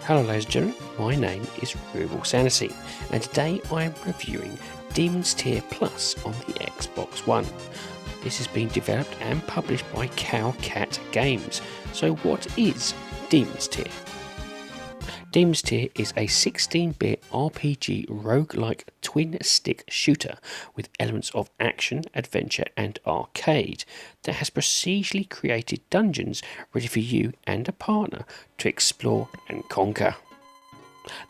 Hello ladies and gentlemen, my name is RemovableSanity and today I am reviewing Demon's Tier Plus on the Xbox One. This has been developed and published by Cat Games. So what is Demon's Tier? Demon's Tier is a 16-bit RPG roguelike twin-stick shooter with elements of action, adventure and arcade that has procedurally created dungeons ready for you and a partner to explore and conquer.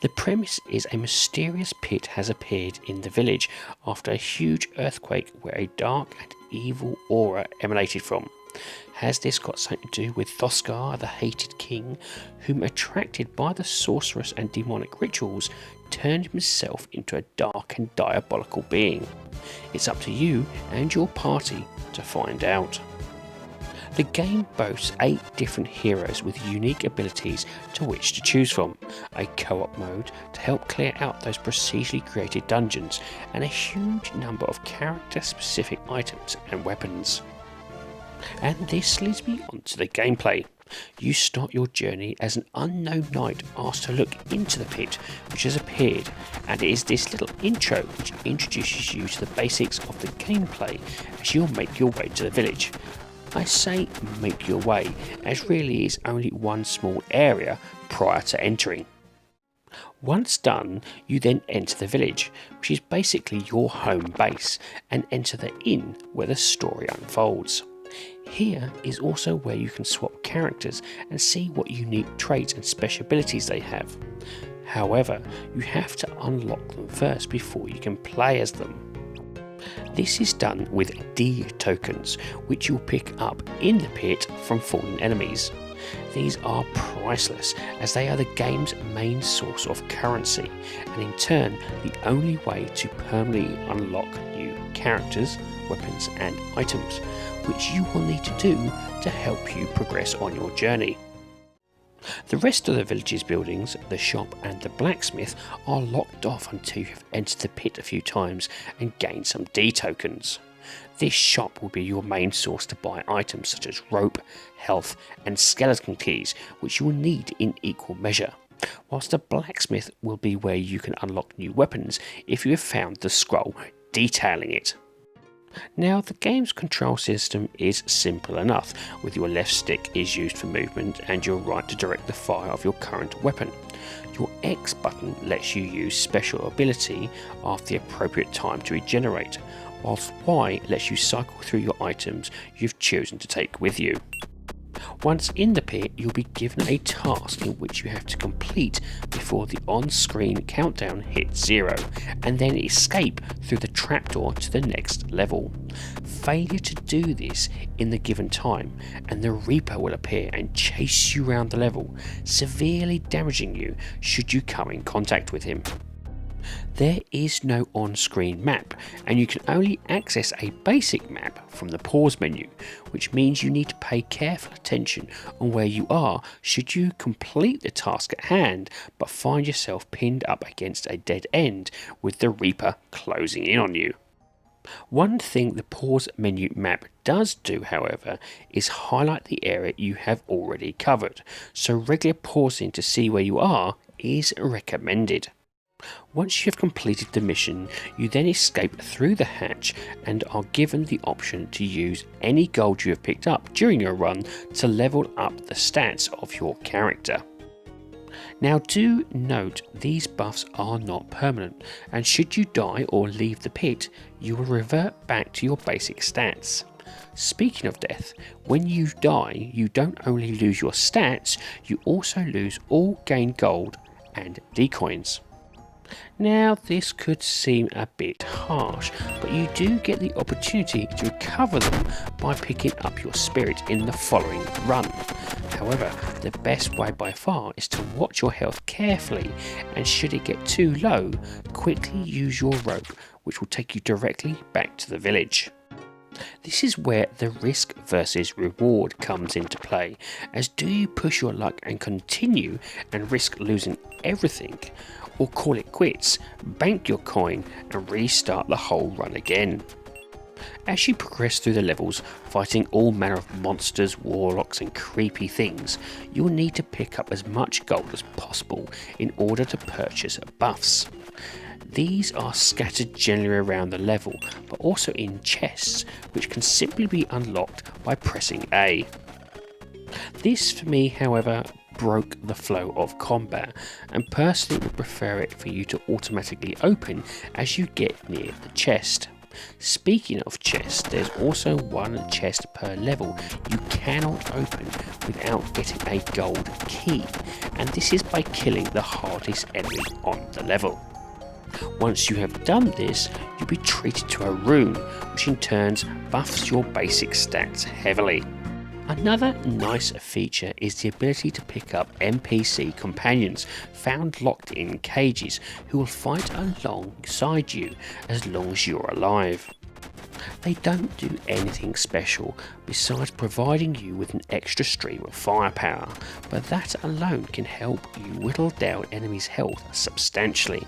The premise is a mysterious pit has appeared in the village after a huge earthquake where a dark and evil aura emanated from. Has this got something to do with Thoskar, the hated king, whom, attracted by the sorceress and demonic rituals, turned himself into a dark and diabolical being? It's up to you and your party to find out. The game boasts 8 different heroes with unique abilities to which to choose from, a co-op mode to help clear out those procedurally created dungeons, and a huge number of character-specific items and weapons. And this leads me on to the gameplay. You start your journey as an unknown knight asked to look into the pit which has appeared, and it is this little intro which introduces you to the basics of the gameplay as you'll make your way to the village. I say make your way, as really is only one small area prior to entering. Once done, you then enter the village, which is basically your home base, and enter the inn where the story unfolds. Here is also where you can swap characters and see what unique traits and special abilities they have. However, you have to unlock them first before you can play as them. This is done with D tokens, which you'll pick up in the pit from fallen enemies. These are priceless as they are the game's main source of currency, and in turn the only way to permanently unlock new characters, weapons and items, which you will need to do to help you progress on your journey. The rest of the village's buildings, the shop and the blacksmith, are locked off until you have entered the pit a few times and gained some D tokens. This shop will be your main source to buy items such as rope, health and skeleton keys, which you will need in equal measure, whilst the blacksmith will be where you can unlock new weapons if you have found the scroll detailing it. Now, the game's control system is simple enough, with your left stick is used for movement and your right to direct the fire of your current weapon. Your X button lets you use special ability after the appropriate time to regenerate, whilst Y lets you cycle through your items you've chosen to take with you. Once in the pit, you'll be given a task in which you have to complete before the on-screen countdown hits 0, and then escape through the trapdoor to the next level. Failure to do this in the given time, and the Reaper will appear and chase you around the level, severely damaging you should you come in contact with him. There is no on-screen map, and you can only access a basic map from the pause menu, which means you need to pay careful attention on where you are should you complete the task at hand but find yourself pinned up against a dead end with the Reaper closing in on you. One thing the pause menu map does do, however, is highlight the area you have already covered, so regular pausing to see where you are is recommended. Once you have completed the mission, you then escape through the hatch and are given the option to use any gold you have picked up during your run to level up the stats of your character. Now, do note these buffs are not permanent, and should you die or leave the pit, you will revert back to your basic stats. Speaking of death, when you die, you don't only lose your stats, you also lose all gained gold and D coins. Now, this could seem a bit harsh, but you do get the opportunity to recover them by picking up your spirit in the following run. However, the best way by far is to watch your health carefully, and should it get too low, quickly use your rope, which will take you directly back to the village. This is where the risk versus reward comes into play, as do you push your luck and continue and risk losing everything, or call it quits, bank your coin and restart the whole run again. As you progress through the levels, fighting all manner of monsters, warlocks and creepy things, you will need to pick up as much gold as possible in order to purchase buffs. These are scattered generally around the level, but also in chests, which can simply be unlocked by pressing A. This for me, however, broke the flow of combat, and personally would prefer it for you to automatically open as you get near the chest. Speaking of chests, there's also one chest per level you cannot open without getting a gold key, and this is by killing the hardest enemy on the level. Once you have done this, you'll be treated to a rune, which in turn buffs your basic stats heavily. Another nice feature is the ability to pick up NPC companions found locked in cages who will fight alongside you as long as you're alive. They don't do anything special besides providing you with an extra stream of firepower, but that alone can help you whittle down enemies' health substantially.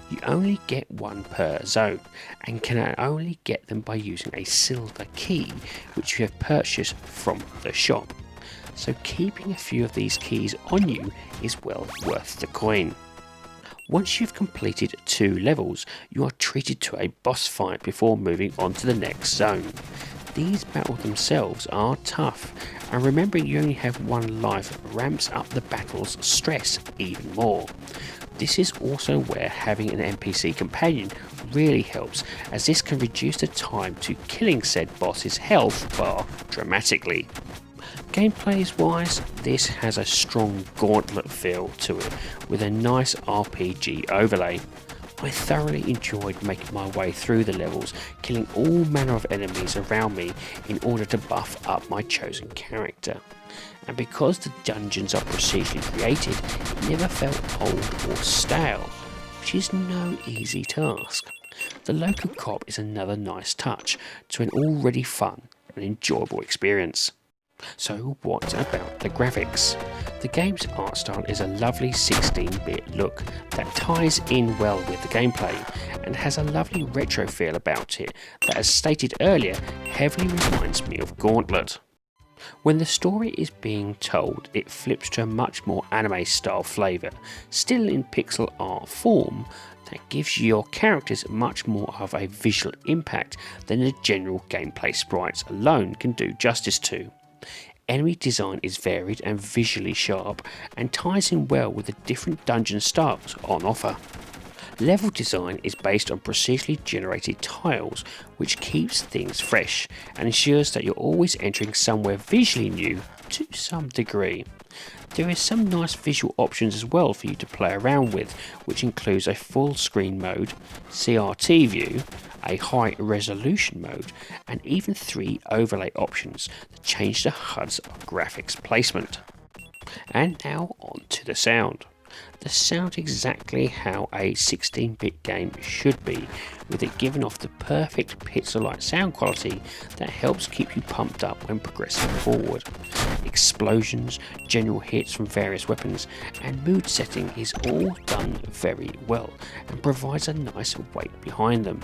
You only get one per zone, and can only get them by using a silver key which you have purchased from the shop, so keeping a few of these keys on you is well worth the coin. Once you've completed 2 levels, you are treated to a boss fight before moving on to the next zone. These battles themselves are tough, and remembering you only have 1 life ramps up the battle's stress even more. This is also where having an NPC companion really helps, as this can reduce the time to killing said boss's health bar dramatically. Gameplays wise, this has a strong Gauntlet feel to it, with a nice RPG overlay. I thoroughly enjoyed making my way through the levels, killing all manner of enemies around me in order to buff up my chosen character. And because the dungeons are procedurally created, it never felt old or stale, which is no easy task. The local cop is another nice touch to an already fun and enjoyable experience. So what about the graphics? The game's art style is a lovely 16-bit look that ties in well with the gameplay and has a lovely retro feel about it that, as stated earlier, heavily reminds me of Gauntlet. When the story is being told, it flips to a much more anime style flavour, still in pixel art form, that gives your characters much more of a visual impact than the general gameplay sprites alone can do justice to. Enemy design is varied and visually sharp, and ties in well with the different dungeon styles on offer. Level design is based on procedurally generated tiles, which keeps things fresh and ensures that you're always entering somewhere visually new to some degree. There is some nice visual options as well for you to play around with, which includes a full screen mode, CRT view, a high resolution mode, and even 3 overlay options that change the HUD's graphics placement. And now on to the sound. The sound exactly how a 16-bit game should be, with it giving off the perfect pixel-like sound quality that helps keep you pumped up when progressing forward. Explosions, general hits from various weapons, and mood setting is all done very well and provides a nice weight behind them.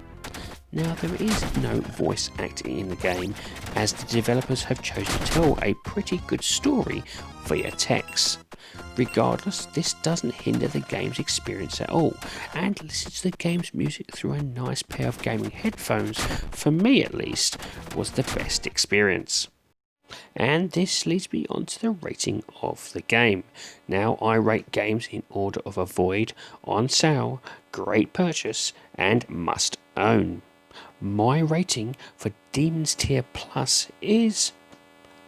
Now, there is no voice acting in the game, as the developers have chosen to tell a pretty good story via text. Regardless, this doesn't hinder the game's experience at all, and listening to the game's music through a nice pair of gaming headphones, for me at least, was the best experience. And this leads me on to the rating of the game. Now, I rate games in order of avoid, on sale, great purchase, and must own. My rating for Demon's Tier Plus is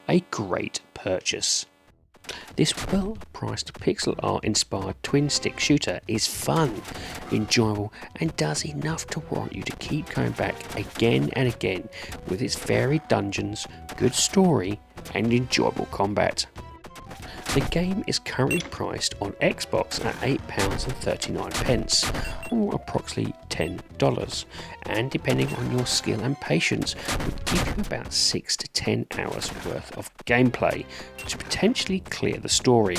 a great purchase. This well-priced pixel art inspired twin stick shooter is fun, enjoyable, and does enough to warrant you to keep going back again and again with its varied dungeons, good story, and enjoyable combat. The game is currently priced on Xbox at £8.39, or approximately $10, and depending on your skill and patience, would give you about 6 to 10 hours worth of gameplay to potentially clear the story.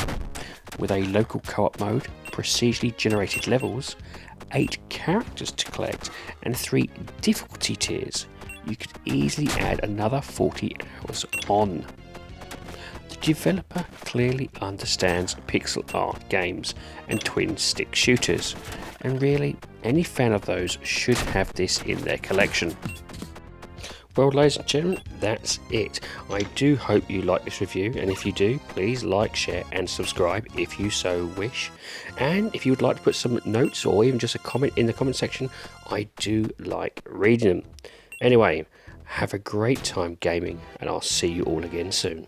With a local co-op mode, procedurally generated levels, 8 characters to collect, and 3 difficulty tiers, you could easily add another 40 hours on. The developer clearly understands pixel art games and twin stick shooters, and really any fan of those should have this in their collection. Well, ladies and gentlemen, that's it. I do hope you like this review, and if you do, please like, share and subscribe if you so wish. And if you would like to put some notes or even just a comment in the comment section, I do like reading them. Anyway, have a great time gaming, and I'll see you all again soon.